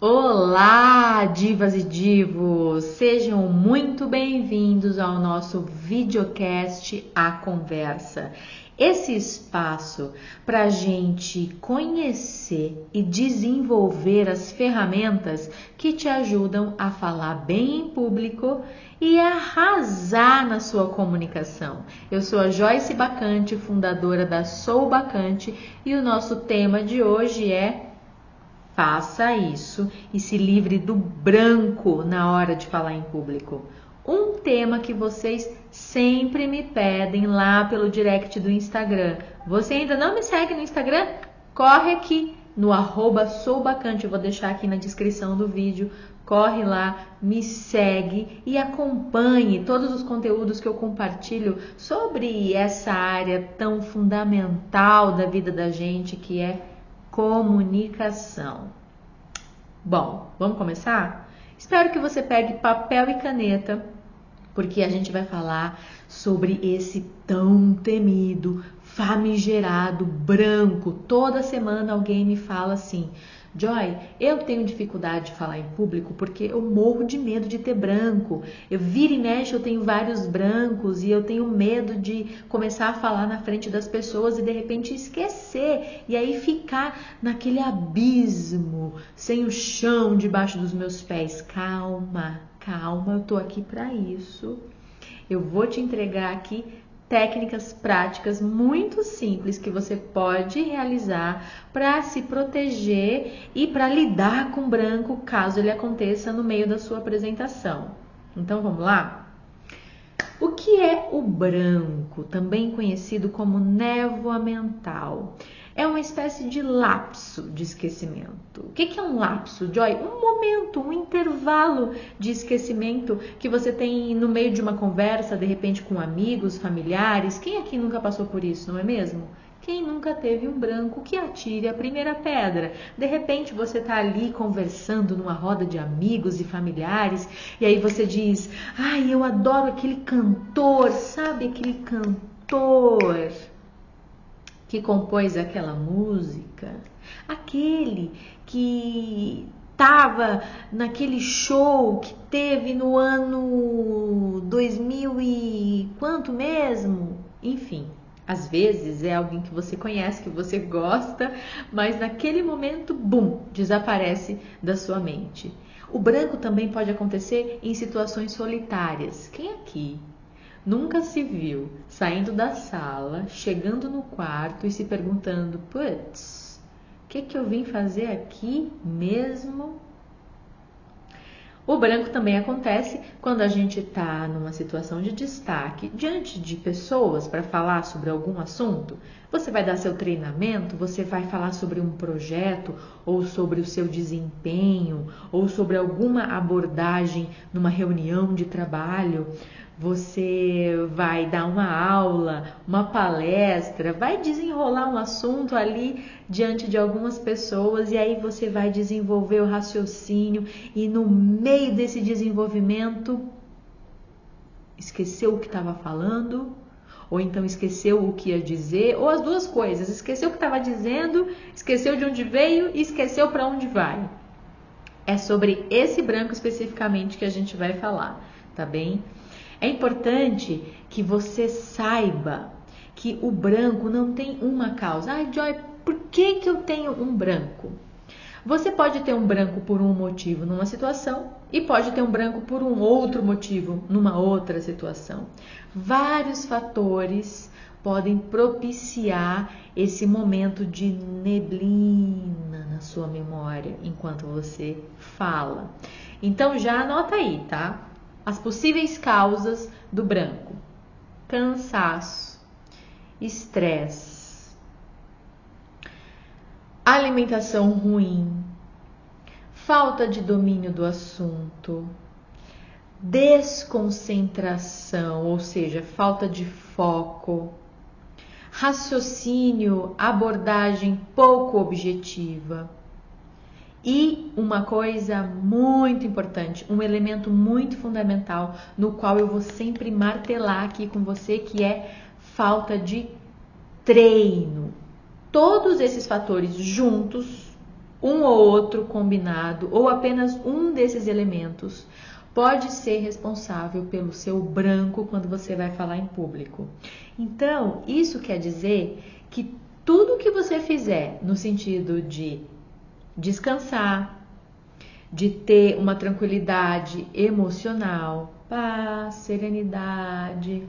Olá, divas e divos! Sejam muito bem-vindos ao nosso videocast A Conversa. Esse espaço para a gente conhecer e desenvolver as ferramentas que te ajudam a falar bem em público e arrasar na sua comunicação. Eu sou a Joyce Bacante, fundadora da Sou Bacante, e o nosso tema de hoje é: faça isso e se livre do branco na hora de falar em público. Um tema que vocês sempre me pedem lá pelo direct do Instagram. Você ainda não me segue no Instagram? Corre aqui no @soubacante, eu vou deixar aqui na descrição do vídeo. Corre lá, me segue e acompanhe todos os conteúdos que eu compartilho sobre essa área tão fundamental da vida da gente, que é comunicação. Bom, vamos começar? Espero que você pegue papel e caneta, porque a gente vai falar sobre esse tão temido, famigerado branco. Toda semana alguém me fala assim: Joy, eu tenho dificuldade de falar em público porque eu morro de medo de ter branco. Eu viro e mexo, eu tenho vários brancos e eu tenho medo de começar a falar na frente das pessoas e de repente esquecer. E aí ficar naquele abismo, sem o chão debaixo dos meus pés. Calma, calma, eu tô aqui para isso. Eu vou te entregar aqui técnicas práticas muito simples que você pode realizar para se proteger e para lidar com branco caso ele aconteça no meio da sua apresentação. Então vamos lá? O que é o branco, também conhecido como névoa mental? É uma espécie de lapso de esquecimento. O que é um lapso, Joy? Um momento, um intervalo de esquecimento que você tem no meio de uma conversa, de repente com amigos, familiares. Quem aqui nunca passou por isso, não é mesmo? Quem nunca teve um branco, que atire a primeira pedra. De repente você está ali conversando numa roda de amigos e familiares e aí você diz: ai, eu adoro aquele cantor, sabe aquele cantor que compôs aquela música, aquele que estava naquele show que teve no ano 2000 e quanto mesmo? Enfim, às vezes é alguém que você conhece, que você gosta, mas naquele momento, bum, desaparece da sua mente. O branco também pode acontecer em situações solitárias. Quem aqui nunca se viu saindo da sala, chegando no quarto e se perguntando: putz, o que eu vim fazer aqui mesmo? O branco também acontece quando a gente está numa situação de destaque, diante de pessoas para falar sobre algum assunto. Você vai dar seu treinamento, você vai falar sobre um projeto, ou sobre o seu desempenho, ou sobre alguma abordagem numa reunião de trabalho. Você vai dar uma aula, uma palestra, vai desenrolar um assunto ali diante de algumas pessoas e aí você vai desenvolver o raciocínio e no meio desse desenvolvimento esqueceu o que estava falando, ou então esqueceu o que ia dizer, ou as duas coisas: esqueceu o que estava dizendo, esqueceu de onde veio e esqueceu para onde vai. É sobre esse branco especificamente que a gente vai falar, tá bem? É importante que você saiba que o branco não tem uma causa. Ai, Joy, por que eu tenho um branco? Você pode ter um branco por um motivo numa situação e pode ter um branco por um outro motivo numa outra situação. Vários fatores podem propiciar esse momento de neblina na sua memória enquanto você fala. Então já anota aí, tá? As possíveis causas do branco: cansaço, estresse, alimentação ruim, falta de domínio do assunto, desconcentração, ou seja, falta de foco, raciocínio, abordagem pouco objetiva. E uma coisa muito importante, um elemento muito fundamental, no qual eu vou sempre martelar aqui com você, que é falta de treino. Todos esses fatores juntos, um ou outro combinado ou apenas um desses elementos pode ser responsável pelo seu branco quando você vai falar em público. Então, isso quer dizer que tudo que você fizer no sentido de descansar, de ter uma tranquilidade emocional, paz, serenidade,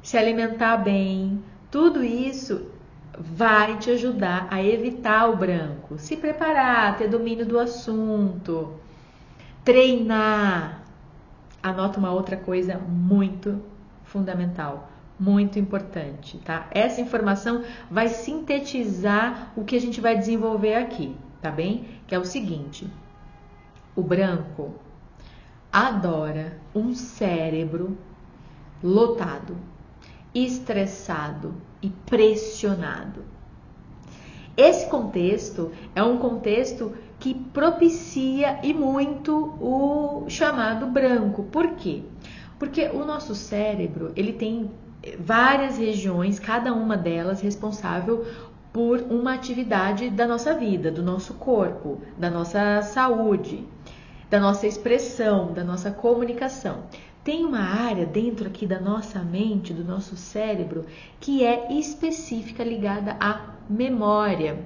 se alimentar bem, tudo isso vai te ajudar a evitar o branco, se preparar, ter domínio do assunto, treinar. Anota uma outra coisa muito fundamental, muito importante, tá? Essa informação vai sintetizar o que a gente vai desenvolver aqui, tá bem? Que é o seguinte: o branco adora um cérebro lotado, estressado e pressionado. Esse contexto é um contexto que propicia e muito o chamado branco. Por quê? Porque o nosso cérebro, ele tem várias regiões, cada uma delas responsável por uma atividade da nossa vida, do nosso corpo, da nossa saúde, da nossa expressão, da nossa comunicação. Tem uma área dentro aqui da nossa mente, do nosso cérebro, que é específica, ligada à memória.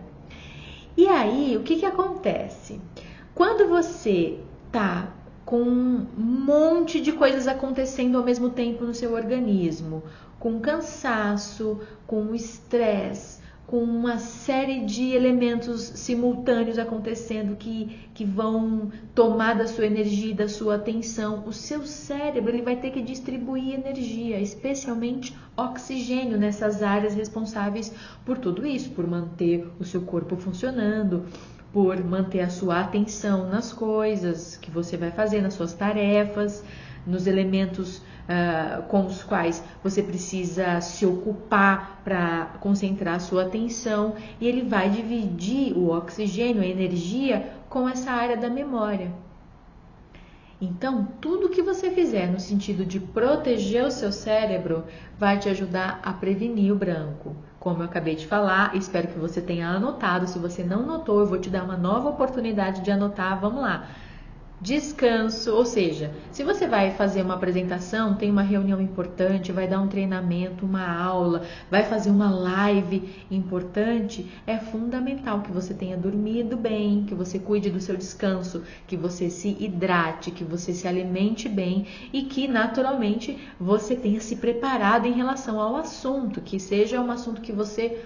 E aí, o que acontece? Quando você tá com um monte de coisas acontecendo ao mesmo tempo no seu organismo, com cansaço, com estresse, com uma série de elementos simultâneos acontecendo que vão tomar da sua energia e da sua atenção, o seu cérebro ele vai ter que distribuir energia, especialmente oxigênio, nessas áreas responsáveis por tudo isso, por manter o seu corpo funcionando, por manter a sua atenção nas coisas que você vai fazer, nas suas tarefas, nos elementos com os quais você precisa se ocupar para concentrar a sua atenção, e ele vai dividir o oxigênio, a energia, com essa área da memória. Então, tudo que você fizer no sentido de proteger o seu cérebro vai te ajudar a prevenir o branco. Como eu acabei de falar, espero que você tenha anotado. Se você não notou, eu vou te dar uma nova oportunidade de anotar. Vamos lá. Descanso, ou seja, se você vai fazer uma apresentação, tem uma reunião importante, vai dar um treinamento, uma aula, vai fazer uma live importante, é fundamental que você tenha dormido bem, que você cuide do seu descanso, que você se hidrate, que você se alimente bem e que naturalmente você tenha se preparado em relação ao assunto, que seja um assunto que você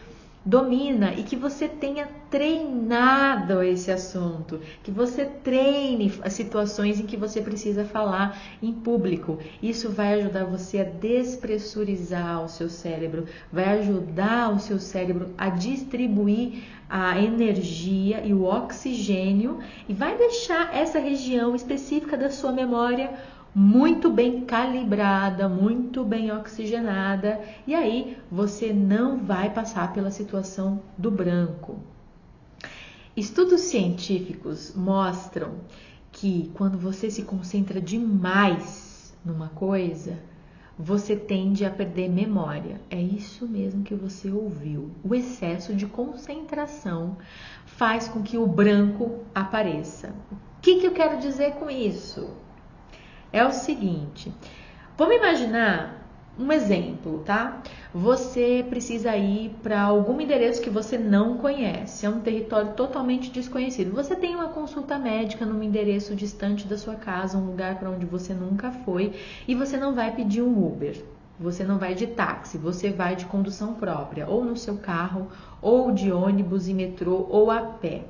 domina e que você tenha treinado esse assunto, que você treine as situações em que você precisa falar em público. Isso vai ajudar você a despressurizar o seu cérebro, vai ajudar o seu cérebro a distribuir a energia e o oxigênio e vai deixar essa região específica da sua memória muito bem calibrada, muito bem oxigenada, e aí você não vai passar pela situação do branco. Estudos científicos mostram que quando você se concentra demais numa coisa, você tende a perder memória. É isso mesmo que você ouviu. O excesso de concentração faz com que o branco apareça. O que eu quero dizer com isso? É o seguinte, vamos imaginar um exemplo, tá? Você precisa ir para algum endereço que você não conhece, é um território totalmente desconhecido. Você tem uma consulta médica num endereço distante da sua casa, um lugar para onde você nunca foi, e você não vai pedir um Uber, você não vai de táxi, você vai de condução própria, ou no seu carro, ou de ônibus e metrô, ou a pé.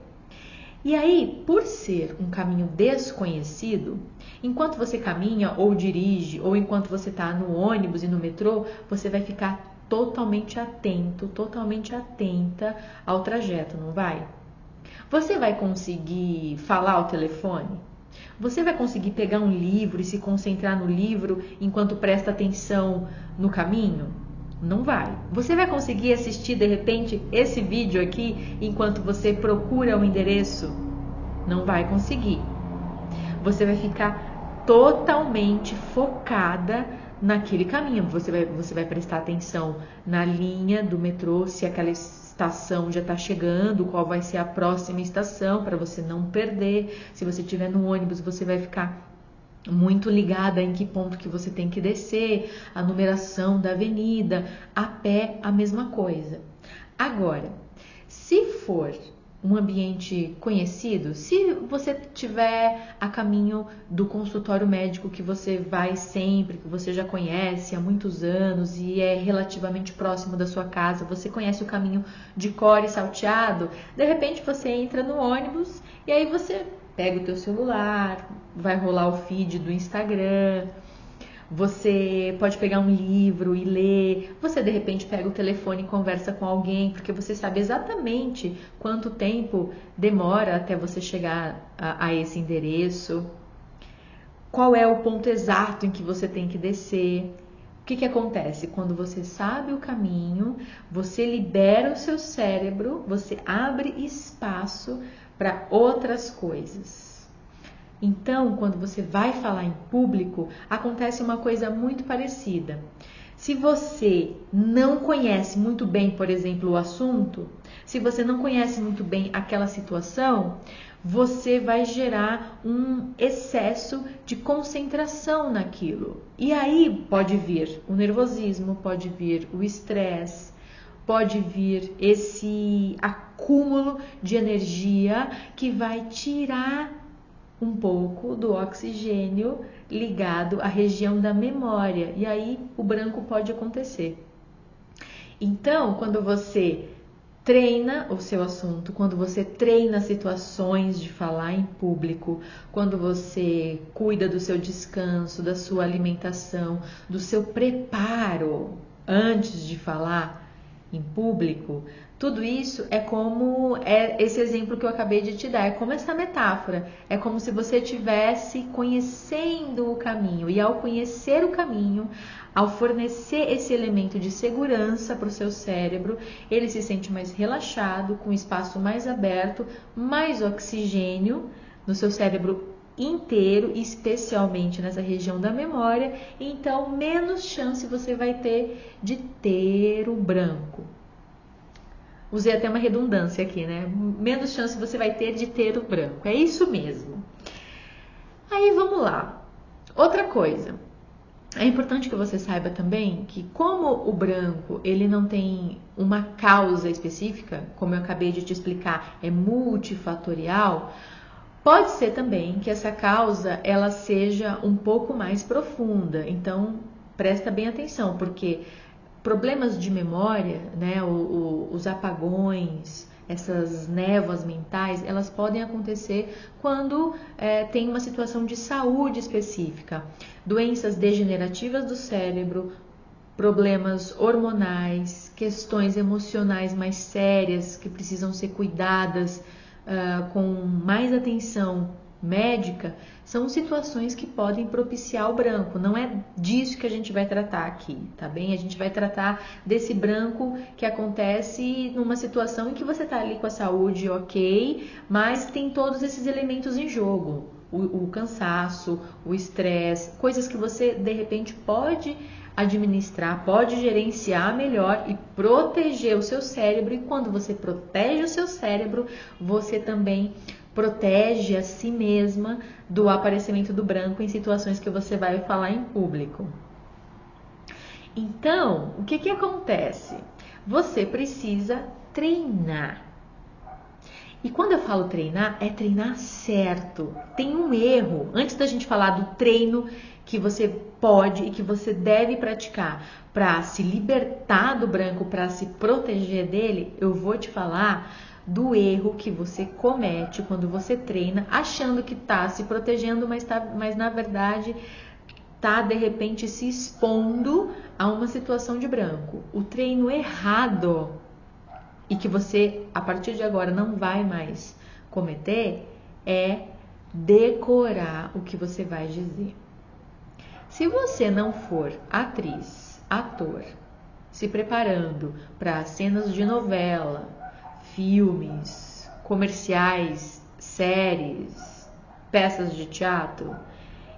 E aí, por ser um caminho desconhecido, enquanto você caminha ou dirige, ou enquanto você está no ônibus e no metrô, você vai ficar totalmente atento, totalmente atenta ao trajeto, não vai? Você vai conseguir falar ao telefone? Você vai conseguir pegar um livro e se concentrar no livro enquanto presta atenção no caminho? Não vai. Você vai conseguir assistir de repente esse vídeo aqui enquanto você procura o endereço? Não vai conseguir. Você vai ficar totalmente focada naquele caminho. Você vai prestar atenção na linha do metrô, se aquela estação já está chegando, qual vai ser a próxima estação, para você não perder. Se você estiver no ônibus, você vai ficar muito ligada em que ponto que você tem que descer, a numeração da avenida, a pé, a mesma coisa. Agora, se for um ambiente conhecido, se você tiver a caminho do consultório médico que você vai sempre, que você já conhece há muitos anos e é relativamente próximo da sua casa, você conhece o caminho de cor e salteado, de repente você entra no ônibus e aí você pega o teu celular, vai rolar o feed do Instagram, você pode pegar um livro e ler, você de repente pega o telefone e conversa com alguém, porque você sabe exatamente quanto tempo demora até você chegar a esse endereço, qual é o ponto exato em que você tem que descer. O que acontece? Quando você sabe o caminho, você libera o seu cérebro, você abre espaço para outras coisas. Então, quando você vai falar em público, acontece uma coisa muito parecida. Se você não conhece muito bem, por exemplo, o assunto, se você não conhece muito bem aquela situação, você vai gerar um excesso de concentração naquilo. E aí pode vir o nervosismo, pode vir o estresse, pode vir esse acúmulo de energia que vai tirar um pouco do oxigênio ligado à região da memória, e aí o branco pode acontecer. Então, quando você treina o seu assunto, quando você treina situações de falar em público, quando você cuida do seu descanso, da sua alimentação, do seu preparo antes de falar em público, tudo isso é como esse exemplo que eu acabei de te dar, é como essa metáfora, é como se você estivesse conhecendo o caminho, e ao conhecer o caminho, ao fornecer esse elemento de segurança para o seu cérebro, ele se sente mais relaxado, com o espaço mais aberto, mais oxigênio no seu cérebro inteiro, especialmente nessa região da memória, então menos chance você vai ter de ter o branco. Usei até uma redundância aqui, né? Menos chance você vai ter de ter o branco. É isso mesmo. Aí vamos lá. Outra coisa. É importante que você saiba também que como o branco ele não tem uma causa específica, como eu acabei de te explicar, é multifatorial, pode ser também que essa causa ela seja um pouco mais profunda. Então, presta bem atenção, porque problemas de memória, né, os apagões, essas névoas mentais, elas podem acontecer quando tem uma situação de saúde específica. Doenças degenerativas do cérebro, problemas hormonais, questões emocionais mais sérias que precisam ser cuidadas com mais atenção médica, são situações que podem propiciar o branco. Não é disso que a gente vai tratar aqui, tá bem? A gente vai tratar desse branco que acontece numa situação em que você tá ali com a saúde ok, mas tem todos esses elementos em jogo. O cansaço, o estresse, coisas que você de repente pode administrar, pode gerenciar melhor e proteger o seu cérebro. E quando você protege o seu cérebro, você também protege a si mesma do aparecimento do branco em situações que você vai falar em público. Então, o que acontece? Você precisa treinar. E quando eu falo treinar, é treinar certo. Tem um erro. Antes da gente falar do treino que você pode e que você deve praticar para se libertar do branco, para se proteger dele, eu vou te falar do erro que você comete quando você treina, achando que está se protegendo, mas na verdade está de repente se expondo a uma situação de branco. O treino errado e que você a partir de agora não vai mais cometer é decorar o que você vai dizer. Se você não for atriz, ator, se preparando para cenas de novela, filmes, comerciais, séries, peças de teatro,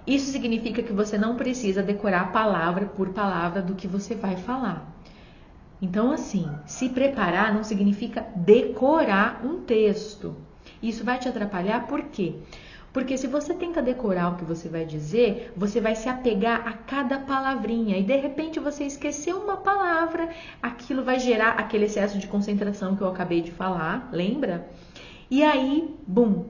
isso significa que você não precisa decorar palavra por palavra do que você vai falar. Então, assim, se preparar não significa decorar um texto. Isso vai te atrapalhar por quê? Porque se você tenta decorar o que você vai dizer, você vai se apegar a cada palavrinha e de repente você esqueceu uma palavra, aquilo vai gerar aquele excesso de concentração que eu acabei de falar, lembra? E aí, bum,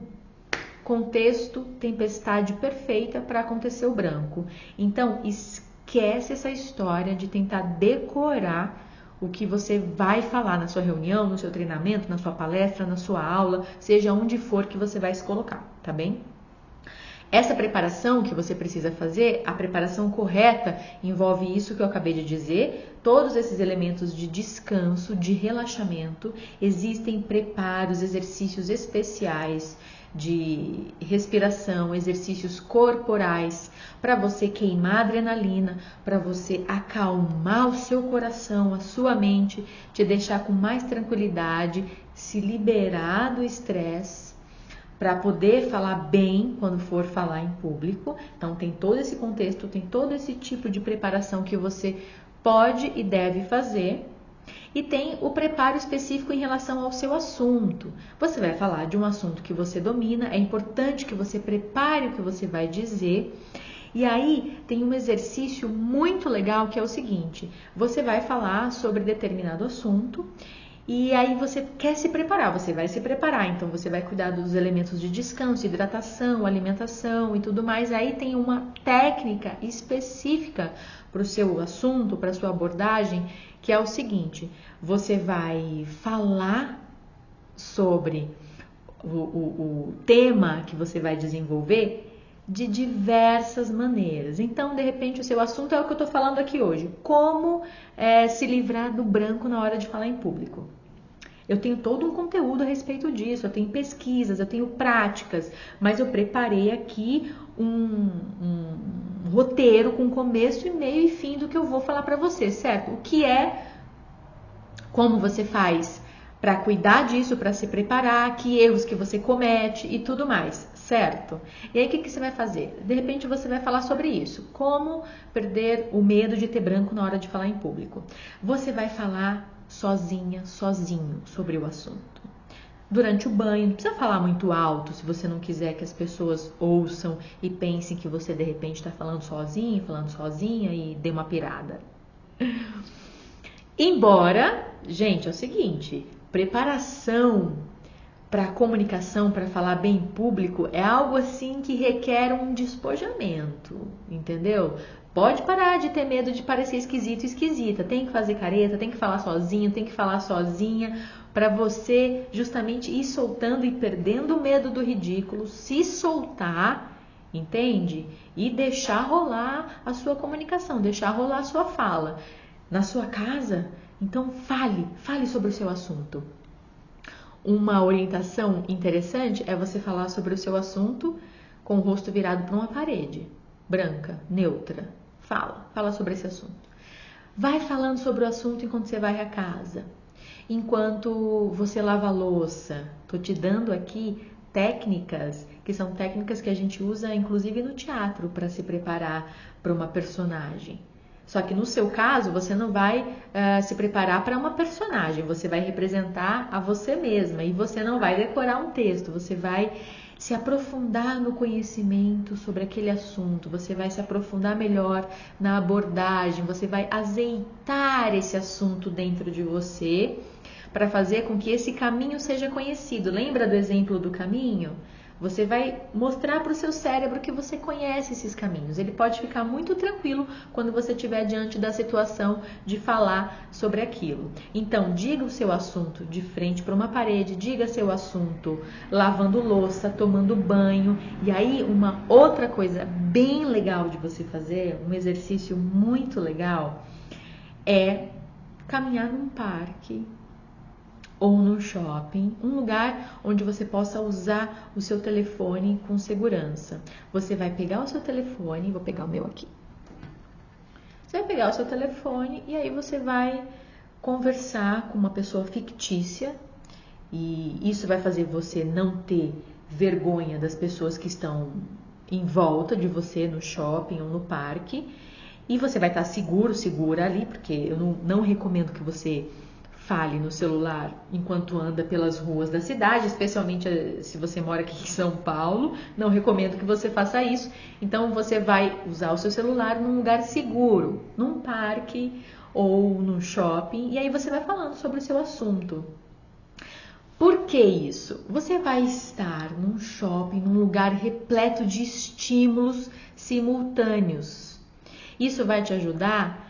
contexto, tempestade perfeita para acontecer o branco. Então, esquece essa história de tentar decorar o que você vai falar na sua reunião, no seu treinamento, na sua palestra, na sua aula, seja onde for que você vai se colocar, tá bem? Essa preparação que você precisa fazer, a preparação correta, envolve isso que eu acabei de dizer, todos esses elementos de descanso, de relaxamento. Existem preparos, exercícios especiais de respiração, exercícios corporais para você queimar adrenalina, para você acalmar o seu coração, a sua mente, te deixar com mais tranquilidade, se liberar do estresse, para poder falar bem quando for falar em público. Então tem todo esse contexto, tem todo esse tipo de preparação que você pode e deve fazer. E tem o preparo específico em relação ao seu assunto. Você vai falar de um assunto que você domina, é importante que você prepare o que você vai dizer. E aí tem um exercício muito legal que é o seguinte: você vai falar sobre determinado assunto e aí você quer se preparar, você vai se preparar, então você vai cuidar dos elementos de descanso, hidratação, alimentação e tudo mais. Aí tem uma técnica específica para o seu assunto, para a sua abordagem, que é o seguinte: você vai falar sobre o tema que você vai desenvolver de diversas maneiras. Então, de repente, o seu assunto é o que eu estou falando aqui hoje: como se livrar do branco na hora de falar em público. Eu tenho todo um conteúdo a respeito disso, eu tenho pesquisas, eu tenho práticas, mas eu preparei aqui um roteiro com começo, meio e fim do que eu vou falar para você, certo? O que é, como você faz para cuidar disso, para se preparar, que erros que você comete e tudo mais, certo? E aí o que você vai fazer? De repente você vai falar sobre isso, como perder o medo de ter branco na hora de falar em público. Você vai falar sozinha, sozinho sobre o assunto. Durante o banho, não precisa falar muito alto se você não quiser que as pessoas ouçam e pensem que você de repente está falando sozinho, falando sozinha e dê uma pirada. Embora, gente, é o seguinte: preparação para comunicação, para falar bem em público, é algo assim que requer um despojamento, entendeu? Pode parar de ter medo de parecer esquisito, esquisita. Tem que fazer careta, tem que falar sozinho, tem que falar sozinha, para você justamente ir soltando e perdendo o medo do ridículo, se soltar, entende? E deixar rolar a sua comunicação, deixar rolar a sua fala. Na sua casa, então fale sobre o seu assunto. Uma orientação interessante é você falar sobre o seu assunto com o rosto virado para uma parede, branca, neutra. Fala sobre esse assunto. Vai falando sobre o assunto enquanto você vai à casa, enquanto você lava a louça. Tô te dando aqui técnicas que são técnicas que a gente usa inclusive no teatro para se preparar para uma personagem. Só que no seu caso, você não vai se preparar para uma personagem, você vai representar a você mesma e você não vai decorar um texto, você vai se aprofundar no conhecimento sobre aquele assunto, você vai se aprofundar melhor na abordagem, você vai azeitar esse assunto dentro de você para fazer com que esse caminho seja conhecido. Lembra do exemplo do caminho? Você vai mostrar para o seu cérebro que você conhece esses caminhos. Ele pode ficar muito tranquilo quando você estiver diante da situação de falar sobre aquilo. Então, diga o seu assunto de frente para uma parede, diga seu assunto lavando louça, tomando banho. E aí, uma outra coisa bem legal de você fazer, um exercício muito legal, é caminhar num parque ou no shopping, um lugar onde você possa usar o seu telefone com segurança. Você vai pegar o seu telefone, vou pegar o meu aqui. Você vai pegar o seu telefone e aí você vai conversar com uma pessoa fictícia e isso vai fazer você não ter vergonha das pessoas que estão em volta de você no shopping ou no parque. E você vai estar segura ali, porque eu não recomendo que você fale no celular enquanto anda pelas ruas da cidade, especialmente se você mora aqui em São Paulo. Não recomendo que você faça isso. Então você vai usar o seu celular num lugar seguro, num parque ou num shopping, e aí você vai falando sobre o seu assunto. Por que isso? Você vai estar num shopping, num lugar repleto de estímulos simultâneos. Isso vai te ajudar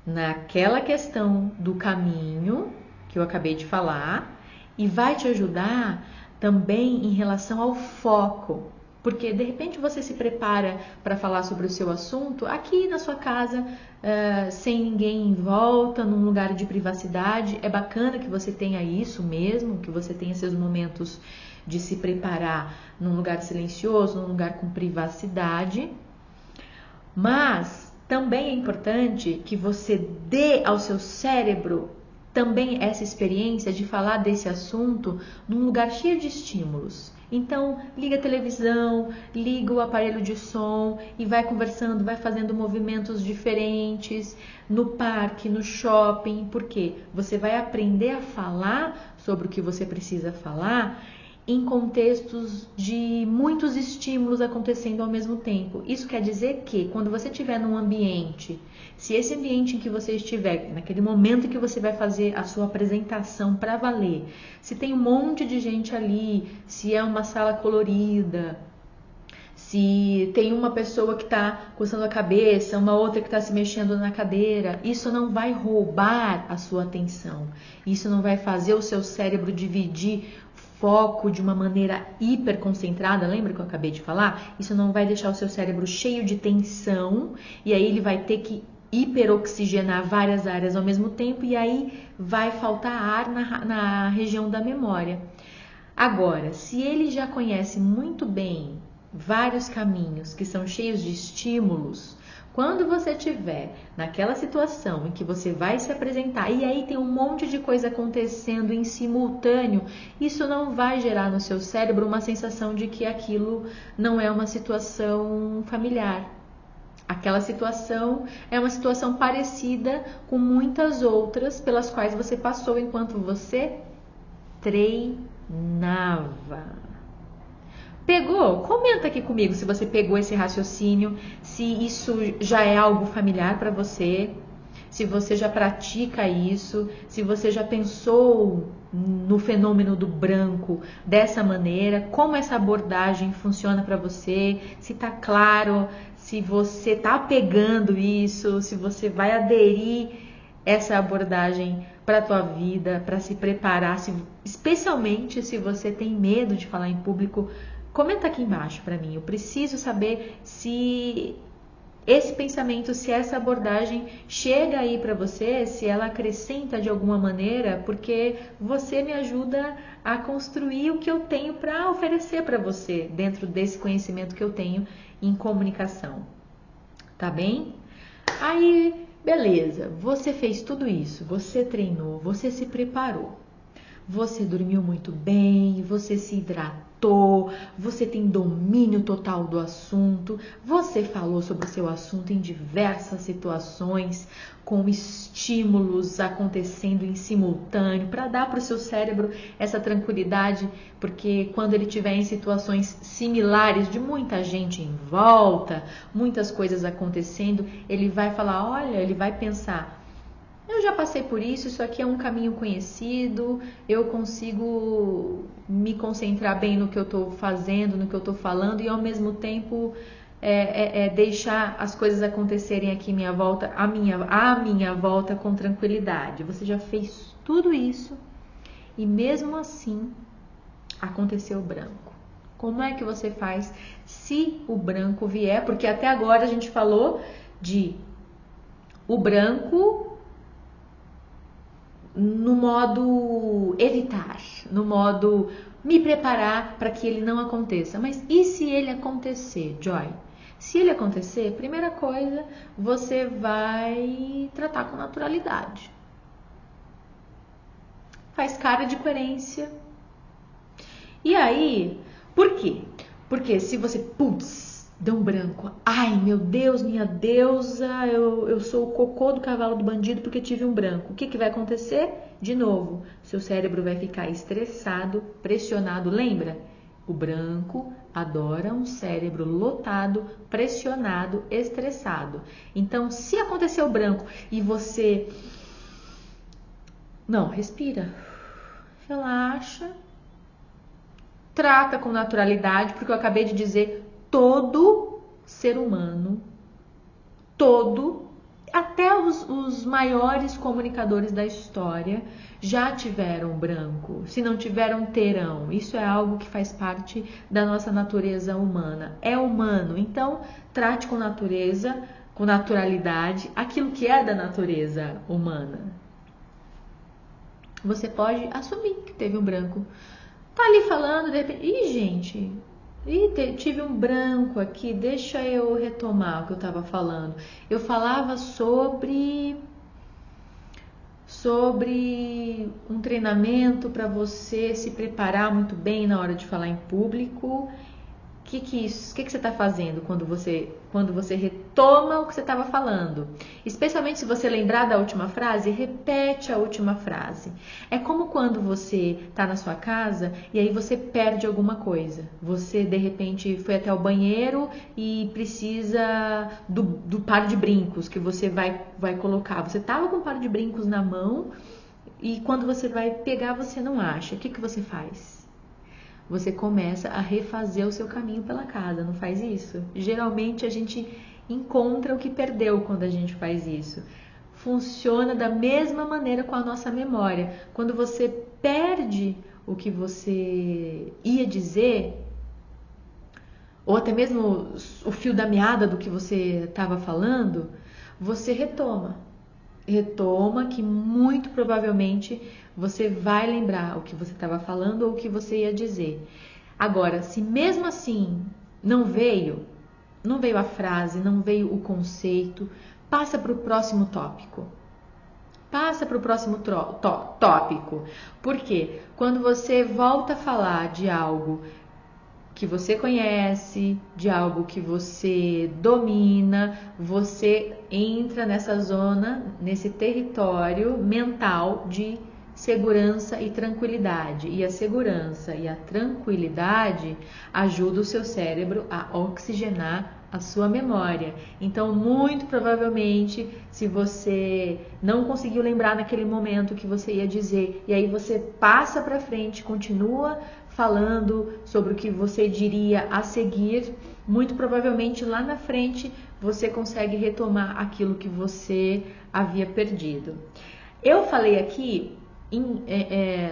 naquela questão do caminho que eu acabei de falar e vai te ajudar também em relação ao foco. Porque de repente você se prepara para falar sobre o seu assunto aqui na sua casa, sem ninguém em volta, num lugar de privacidade. É bacana que você tenha isso mesmo, que você tenha seus momentos de se preparar num lugar silencioso, num lugar com privacidade. Mas também é importante que você dê ao seu cérebro também essa experiência de falar desse assunto num lugar cheio de estímulos. Então, liga a televisão, liga o aparelho de som e vai conversando, vai fazendo movimentos diferentes no parque, no shopping, porque você vai aprender a falar sobre o que você precisa falar em contextos de muitos estímulos acontecendo ao mesmo tempo. Isso quer dizer que quando você estiver num ambiente, se esse ambiente em que você estiver, naquele momento em que você vai fazer a sua apresentação para valer, se tem um monte de gente ali, se é uma sala colorida, se tem uma pessoa que está coçando a cabeça, uma outra que está se mexendo na cadeira, isso não vai roubar a sua atenção. Isso não vai fazer o seu cérebro dividir foco de uma maneira hiper concentrada, lembra que eu acabei de falar? Isso não vai deixar o seu cérebro cheio de tensão e aí ele vai ter que hiperoxigenar várias áreas ao mesmo tempo e aí vai faltar ar na região da memória. Agora, se ele já conhece muito bem vários caminhos que são cheios de estímulos, quando você estiver naquela situação em que você vai se apresentar e aí tem um monte de coisa acontecendo em simultâneo, isso não vai gerar no seu cérebro uma sensação de que aquilo não é uma situação familiar. Aquela situação é uma situação parecida com muitas outras pelas quais você passou enquanto você treinava. Pegou? Comenta aqui comigo se você pegou esse raciocínio, se isso já é algo familiar para você, se você já pratica isso, se você já pensou no fenômeno do branco dessa maneira, como essa abordagem funciona para você, se tá claro, se você tá pegando isso, se você vai aderir essa abordagem para a tua vida, para se preparar, especialmente se você tem medo de falar em público. Comenta aqui embaixo para mim. Eu preciso saber se esse pensamento, se essa abordagem chega aí para você, se ela acrescenta de alguma maneira, porque você me ajuda a construir o que eu tenho para oferecer para você dentro desse conhecimento que eu tenho em comunicação. Tá bem? Aí, beleza. Você fez tudo isso, você treinou, você se preparou. Você dormiu muito bem, você se hidratou, você tem domínio total do assunto, você falou sobre o seu assunto em diversas situações, com estímulos acontecendo em simultâneo, para dar para o seu cérebro essa tranquilidade, porque quando ele estiver em situações similares, de muita gente em volta, muitas coisas acontecendo, ele vai falar, olha, ele vai pensar, eu já passei por isso aqui é um caminho conhecido, eu consigo me concentrar bem no que eu estou fazendo, no que eu estou falando e ao mesmo tempo deixar as coisas acontecerem aqui à minha volta com tranquilidade. Você já fez tudo isso e mesmo assim aconteceu o branco. Como é que você faz se o branco vier? Porque até agora a gente falou de o branco no modo evitar, no modo me preparar para que ele não aconteça. Mas e se ele acontecer, Joy? Se ele acontecer, primeira coisa, você vai tratar com naturalidade. Faz cara de coerência. E aí, por quê? Porque se você, dá um branco. Ai, meu Deus, minha deusa, eu sou o cocô do cavalo do bandido porque tive um branco. O que vai acontecer? De novo, seu cérebro vai ficar estressado, pressionado. Lembra? O branco adora um cérebro lotado, pressionado, estressado. Então, se acontecer o branco e você... Não, respira. Relaxa. Trata com naturalidade, porque eu acabei de dizer, todo ser humano, até os maiores comunicadores da história já tiveram branco. Se não tiveram, terão. Isso é algo que faz parte da nossa natureza humana. É humano, então trate com natureza, com naturalidade, aquilo que é da natureza humana. Você pode assumir que teve um branco. Tá ali falando, de repente... Ih, gente... tive um branco aqui, deixa eu retomar o que eu estava falando. Eu falava sobre um treinamento para você se preparar muito bem na hora de falar em público. O que você está fazendo quando você retoma o que você estava falando? Especialmente se você lembrar da última frase, repete a última frase. É como quando você está na sua casa e aí você perde alguma coisa. Você, de repente, foi até o banheiro e precisa do par de brincos que você vai colocar. Você estava com um par de brincos na mão e quando você vai pegar, você não acha. O que você faz? Você começa a refazer o seu caminho pela casa, não faz isso? Geralmente a gente encontra o que perdeu quando a gente faz isso. Funciona da mesma maneira com a nossa memória. Quando você perde o que você ia dizer, ou até mesmo o fio da meada do que você estava falando, você retoma. Retoma que muito provavelmente você vai lembrar o que você estava falando ou o que você ia dizer. Agora, se mesmo assim não veio a frase, não veio o conceito, passa para o próximo tópico. Passa para o próximo tópico. Por quê? Quando você volta a falar de algo que você conhece, de algo que você domina, você entra nessa zona, nesse território mental de segurança e tranquilidade. E a segurança e a tranquilidade ajudam o seu cérebro a oxigenar a sua memória. Então, muito provavelmente, se você não conseguiu lembrar naquele momento o que você ia dizer, e aí você passa para frente, continua falando sobre o que você diria a seguir, muito provavelmente lá na frente você consegue retomar aquilo que você havia perdido. Eu falei aqui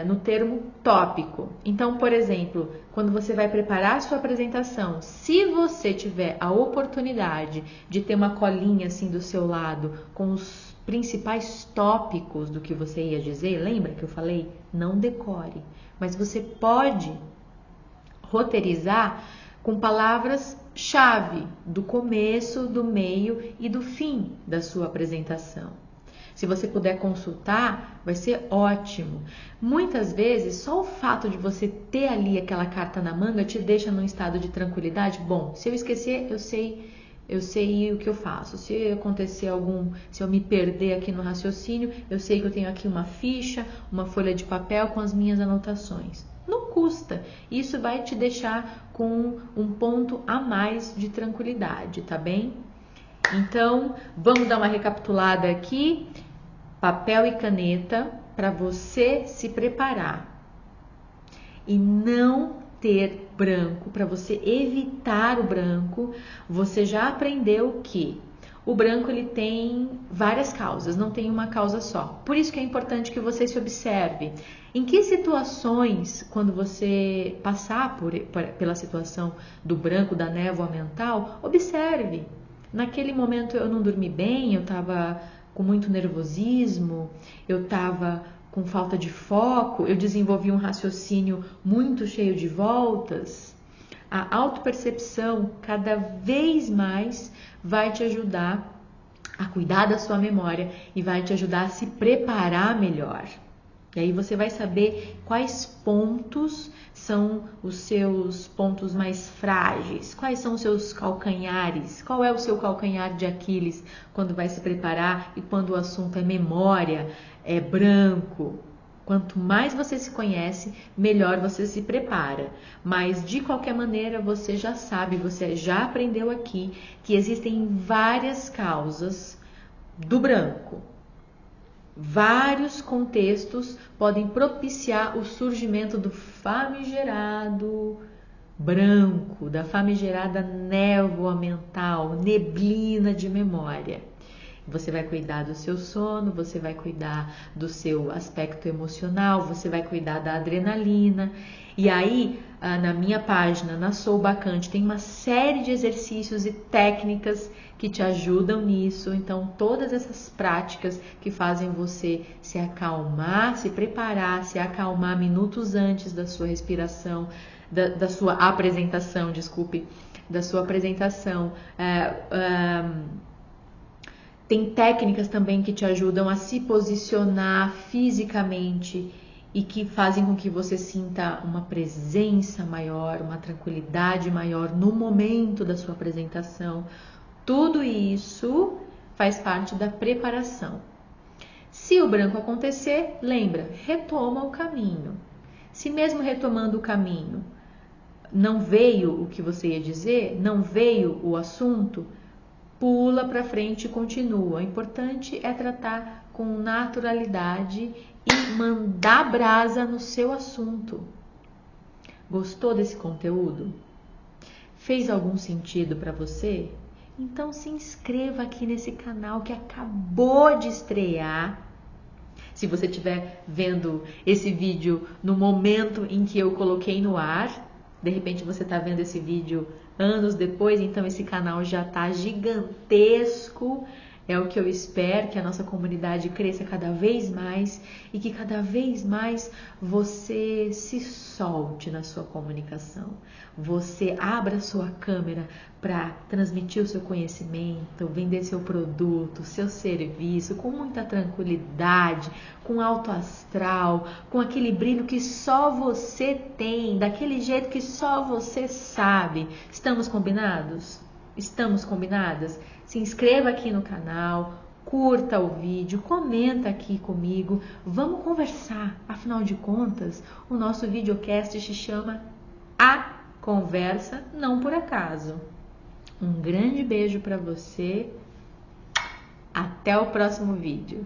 no termo tópico. Então, por exemplo, quando você vai preparar a sua apresentação, se você tiver a oportunidade de ter uma colinha assim do seu lado com os principais tópicos do que você ia dizer, lembra que eu falei? Não decore, mas você pode roteirizar com palavras-chave do começo, do meio e do fim da sua apresentação. Se você puder consultar, vai ser ótimo. Muitas vezes, só o fato de você ter ali aquela carta na manga te deixa num estado de tranquilidade. Bom, se eu esquecer, eu sei o que eu faço. Se acontecer se eu me perder aqui no raciocínio, eu sei que eu tenho aqui uma ficha, uma folha de papel com as minhas anotações. Não custa. Isso vai te deixar com um ponto a mais de tranquilidade, tá bem? Então, vamos dar uma recapitulada aqui. Papel e caneta para você se preparar e não ter branco, para você evitar o branco. Você já aprendeu que o branco ele tem várias causas, não tem uma causa só. Por isso que é importante que você se observe. Em que situações, quando você passar pela situação do branco, da névoa mental, observe. Naquele momento eu não dormi bem, eu estava com muito nervosismo, eu estava com falta de foco, eu desenvolvi um raciocínio muito cheio de voltas. A autopercepção cada vez mais vai te ajudar a cuidar da sua memória e vai te ajudar a se preparar melhor. E aí você vai saber quais pontos são os seus pontos mais frágeis, quais são os seus calcanhares, qual é o seu calcanhar de Aquiles quando vai se preparar e quando o assunto é memória, é branco. Quanto mais você se conhece, melhor você se prepara. Mas de qualquer maneira, você já sabe, você já aprendeu aqui que existem várias causas do branco. Vários contextos podem propiciar o surgimento do famigerado branco, da famigerada névoa mental, neblina de memória. Você vai cuidar do seu sono, você vai cuidar do seu aspecto emocional, você vai cuidar da adrenalina. E aí, na minha página, na Sou Bacante, tem uma série de exercícios e técnicas que te ajudam nisso. Então, todas essas práticas que fazem você se acalmar, se preparar, se acalmar minutos antes da sua respiração, da sua apresentação, da sua apresentação. Tem técnicas também que te ajudam a se posicionar fisicamente e que fazem com que você sinta uma presença maior, uma tranquilidade maior no momento da sua apresentação. Tudo isso faz parte da preparação. Se o branco acontecer, lembra, retoma o caminho. Se mesmo retomando o caminho não veio o que você ia dizer, não veio o assunto, pula para frente e continua. O importante é tratar com naturalidade e mandar brasa no seu assunto. Gostou desse conteúdo? Fez algum sentido para você? Então se inscreva aqui nesse canal que acabou de estrear. Se você estiver vendo esse vídeo no momento em que eu coloquei no ar, de repente você está vendo esse vídeo anos depois, então esse canal já está gigantesco. É o que eu espero, que a nossa comunidade cresça cada vez mais e que cada vez mais você se solte na sua comunicação. Você abra sua câmera para transmitir o seu conhecimento, vender seu produto, seu serviço com muita tranquilidade, com alto astral, com aquele brilho que só você tem, daquele jeito que só você sabe. Estamos combinados? Estamos combinadas? Se inscreva aqui no canal, curta o vídeo, comenta aqui comigo, vamos conversar. Afinal de contas, o nosso videocast se chama A Conversa Não Por Acaso. Um grande beijo para você, até o próximo vídeo.